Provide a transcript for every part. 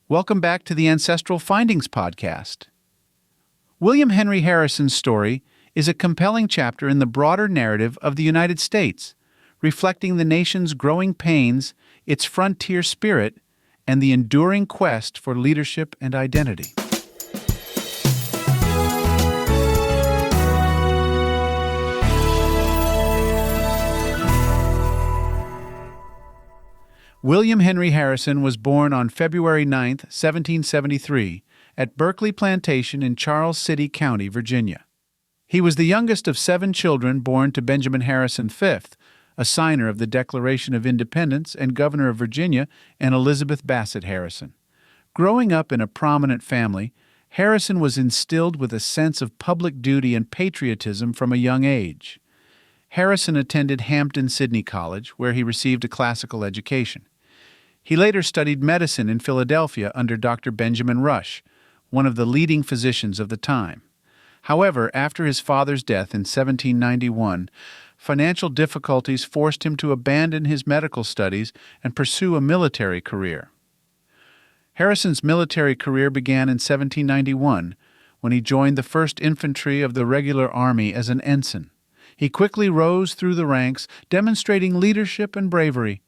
Welcome back to the Ancestral Findings podcast. William Henry Harrison's story is a compelling chapter in the broader narrative of the United States, reflecting the nation's growing pains, its frontier spirit, and the enduring quest for leadership and identity. William Henry Harrison was born on February 9, 1773, at Berkeley Plantation in Charles City County, Virginia. He was the youngest of 7 children born to Benjamin Harrison V, a signer of the Declaration of Independence and governor of Virginia, and Elizabeth Bassett Harrison. Growing up in a prominent family, Harrison was instilled with a sense of public duty and patriotism from a young age. Harrison attended Hampden-Sydney College, where he received a classical education. He later studied medicine in Philadelphia under Dr. Benjamin Rush, one of the leading physicians of the time. However, after his father's death in 1791, financial difficulties forced him to abandon his medical studies and pursue a military career. Harrison's military career began in 1791, when he joined the 1st Infantry of the Regular Army as an ensign. He quickly rose through the ranks, demonstrating leadership and bravery.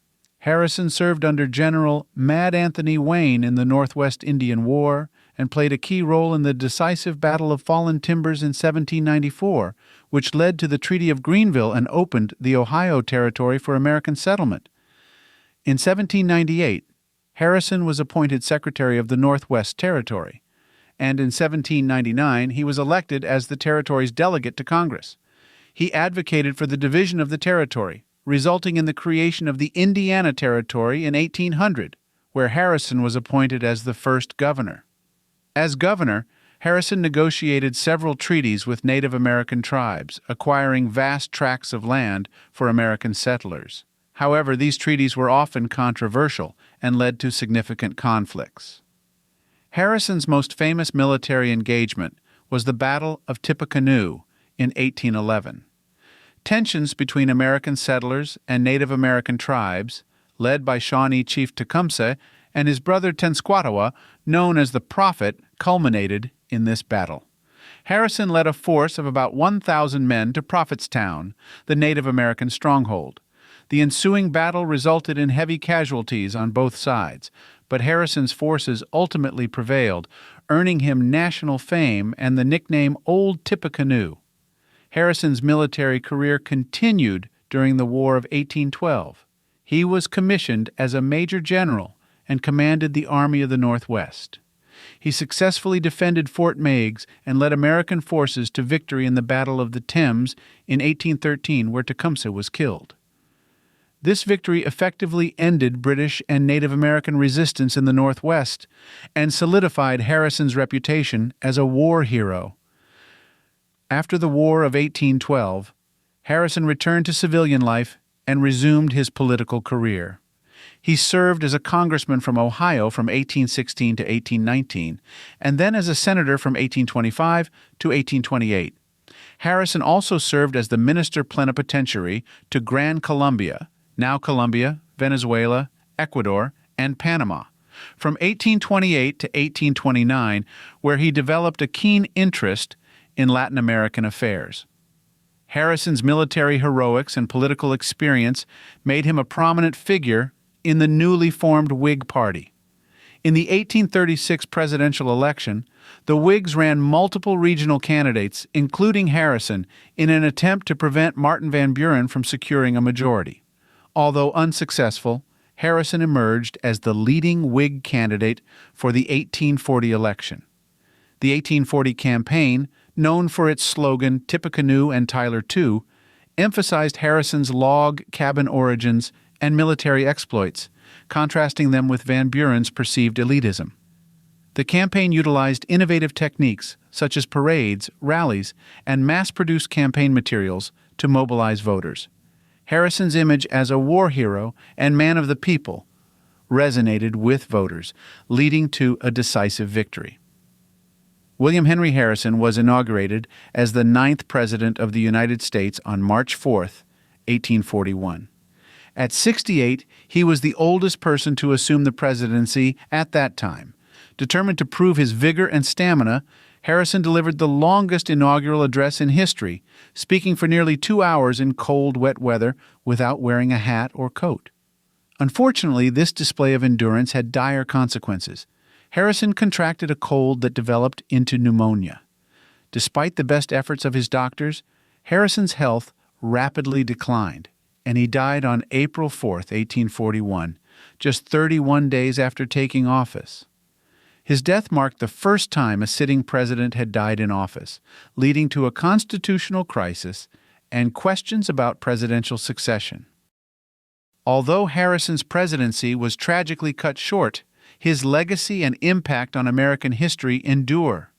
Harrison served under General Mad Anthony Wayne in the Northwest Indian War and played a key role in the decisive Battle of Fallen Timbers in 1794, which led to the Treaty of Greenville and opened the Ohio Territory for American settlement. In 1798, Harrison was appointed Secretary of the Northwest Territory, and in 1799 he was elected as the territory's delegate to Congress. He advocated for the division of the territory, resulting in the creation of the Indiana Territory in 1800, where Harrison was appointed as the first governor. As governor, Harrison negotiated several treaties with Native American tribes, acquiring vast tracts of land for American settlers. However, these treaties were often controversial and led to significant conflicts. Harrison's most famous military engagement was the Battle of Tippecanoe in 1811. Tensions between American settlers and Native American tribes, led by Shawnee Chief Tecumseh and his brother Tenskwatawa, known as the Prophet, culminated in this battle. Harrison led a force of about 1,000 men to Prophetstown, the Native American stronghold. The ensuing battle resulted in heavy casualties on both sides, but Harrison's forces ultimately prevailed, earning him national fame and the nickname Old Tippecanoe. Harrison's military career continued during the War of 1812. He was commissioned as a major general and commanded the Army of the Northwest. He successfully defended Fort Meigs and led American forces to victory in the Battle of the Thames in 1813, where Tecumseh was killed. This victory effectively ended British and Native American resistance in the Northwest and solidified Harrison's reputation as a war hero. After the War of 1812, Harrison returned to civilian life and resumed his political career. He served as a congressman from Ohio from 1816 to 1819, and then as a senator from 1825 to 1828. Harrison also served as the minister plenipotentiary to Gran Colombia, now Colombia, Venezuela, Ecuador, and Panama, from 1828 to 1829, where he developed a keen interest in Latin American affairs. Harrison's military heroics and political experience made him a prominent figure in the newly formed Whig Party. In the 1836 presidential election, the Whigs ran multiple regional candidates, including Harrison, in an attempt to prevent Martin Van Buren from securing a majority. Although unsuccessful, Harrison emerged as the leading Whig candidate for the 1840 election. The 1840 campaign, known for its slogan, Tippecanoe and Tyler Too, emphasized Harrison's log cabin origins and military exploits, contrasting them with Van Buren's perceived elitism. The campaign utilized innovative techniques such as parades, rallies, and mass-produced campaign materials to mobilize voters. Harrison's image as a war hero and man of the people resonated with voters, leading to a decisive victory. William Henry Harrison was inaugurated as the 9th President of the United States on March 4, 1841. At 68, he was the oldest person to assume the presidency at that time, Determined to prove his vigor and stamina, Harrison delivered the longest inaugural address in history, speaking for nearly 2 hours in cold, wet weather without wearing a hat or coat. Unfortunately, this display of endurance had dire consequences. Harrison contracted a cold that developed into pneumonia. Despite the best efforts of his doctors, Harrison's health rapidly declined, and he died on April 4, 1841, just 31 days after taking office. His death marked the first time a sitting president had died in office, leading to a constitutional crisis and questions about presidential succession. Although Harrison's presidency was tragically cut short, his legacy and impact on American history endure.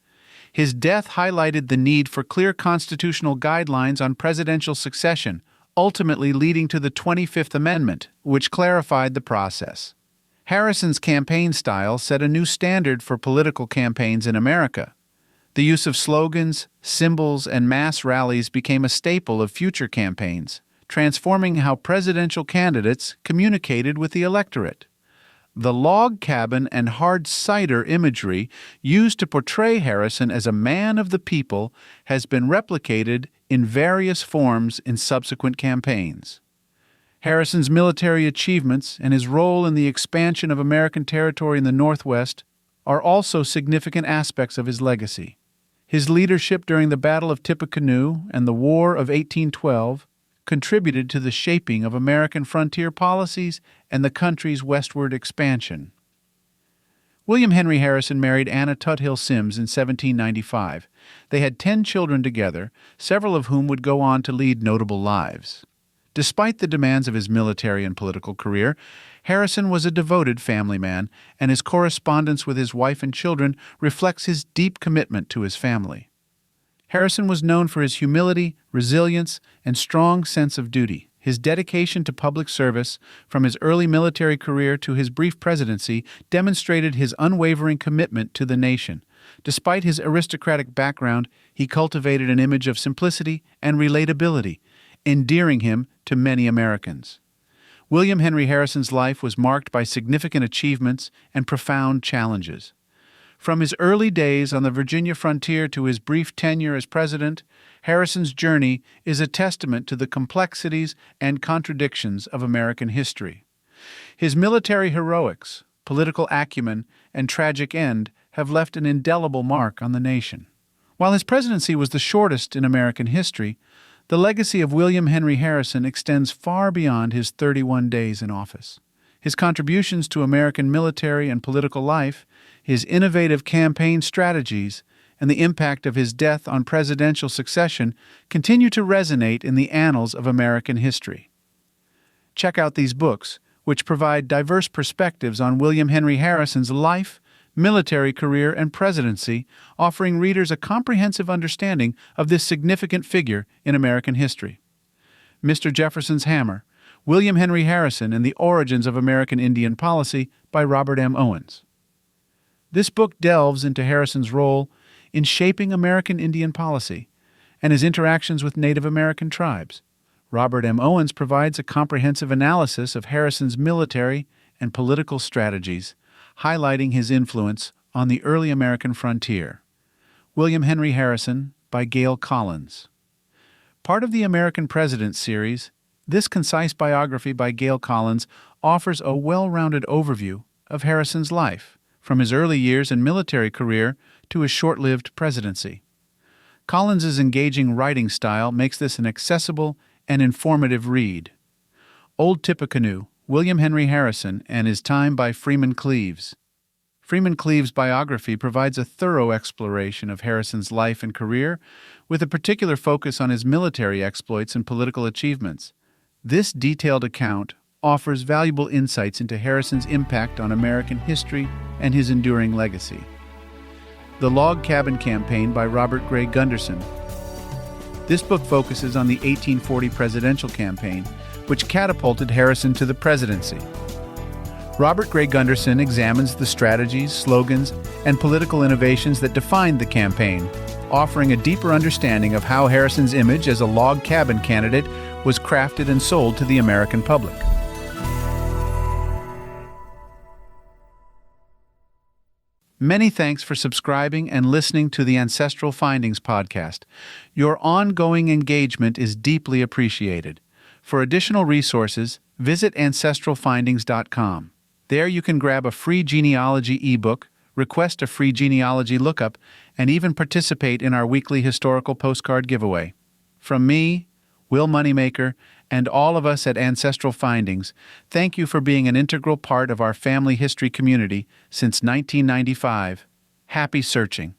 His death highlighted the need for clear constitutional guidelines on presidential succession, ultimately leading to the 25th Amendment, which clarified the process. Harrison's campaign style set a new standard for political campaigns in America. The use of slogans, symbols, and mass rallies became a staple of future campaigns, transforming how presidential candidates communicated with the electorate. The log cabin and hard cider imagery used to portray Harrison as a man of the people has been replicated in various forms in subsequent campaigns. Harrison's military achievements and his role in the expansion of American territory in the Northwest are also significant aspects of his legacy. His leadership during the Battle of Tippecanoe and the War of 1812 contributed to the shaping of American frontier policies and the country's westward expansion. William Henry Harrison married Anna Tuthill Sims in 1795. They had 10 children together, several of whom would go on to lead notable lives. Despite the demands of his military and political career, Harrison was a devoted family man, and his correspondence with his wife and children reflects his deep commitment to his family. Harrison was known for his humility, resilience, and strong sense of duty. His dedication to public service, from his early military career to his brief presidency, demonstrated his unwavering commitment to the nation. Despite his aristocratic background, he cultivated an image of simplicity and relatability, endearing him to many Americans. William Henry Harrison's life was marked by significant achievements and profound challenges. From his early days on the Virginia frontier to his brief tenure as president, Harrison's journey is a testament to the complexities and contradictions of American history. His military heroics, political acumen, and tragic end have left an indelible mark on the nation. While his presidency was the shortest in American history, the legacy of William Henry Harrison extends far beyond his 31 days in office. His contributions to American military and political life, his innovative campaign strategies, and the impact of his death on presidential succession continue to resonate in the annals of American history. Check out these books, which provide diverse perspectives on William Henry Harrison's life, military career, and presidency, offering readers a comprehensive understanding of this significant figure in American history. Mr. Jefferson's Hammer, William Henry Harrison and the Origins of American Indian Policy by Robert M. Owens. This book delves into Harrison's role in shaping American Indian policy and his interactions with Native American tribes. Robert M. Owens provides a comprehensive analysis of Harrison's military and political strategies, highlighting his influence on the early American frontier. William Henry Harrison by Gail Collins. Part of the American Presidents series, this concise biography by Gail Collins offers a well-rounded overview of Harrison's life, from his early years and military career to his short-lived presidency. Collins's engaging writing style makes this an accessible and informative read. Old Tippecanoe, William Henry Harrison and His Time by Freeman Cleaves. Freeman Cleaves' biography provides a thorough exploration of Harrison's life and career, with a particular focus on his military exploits and political achievements. This detailed account offers valuable insights into Harrison's impact on American history and his enduring legacy. The Log Cabin Campaign by Robert Gray Gunderson. This book focuses on the 1840 presidential campaign, which catapulted Harrison to the presidency. Robert Gray Gunderson examines the strategies, slogans, and political innovations that defined the campaign, offering a deeper understanding of how Harrison's image as a log cabin candidate was crafted and sold to the American public. Many thanks for subscribing and listening to the Ancestral Findings podcast. Your ongoing engagement is deeply appreciated. For additional resources, visit ancestralfindings.com. There you can grab a free genealogy ebook, request a free genealogy lookup, and even participate in our weekly historical postcard giveaway. From me, Will Moneymaker, and all of us at Ancestral Findings, thank you for being an integral part of our family history community since 1995. Happy searching.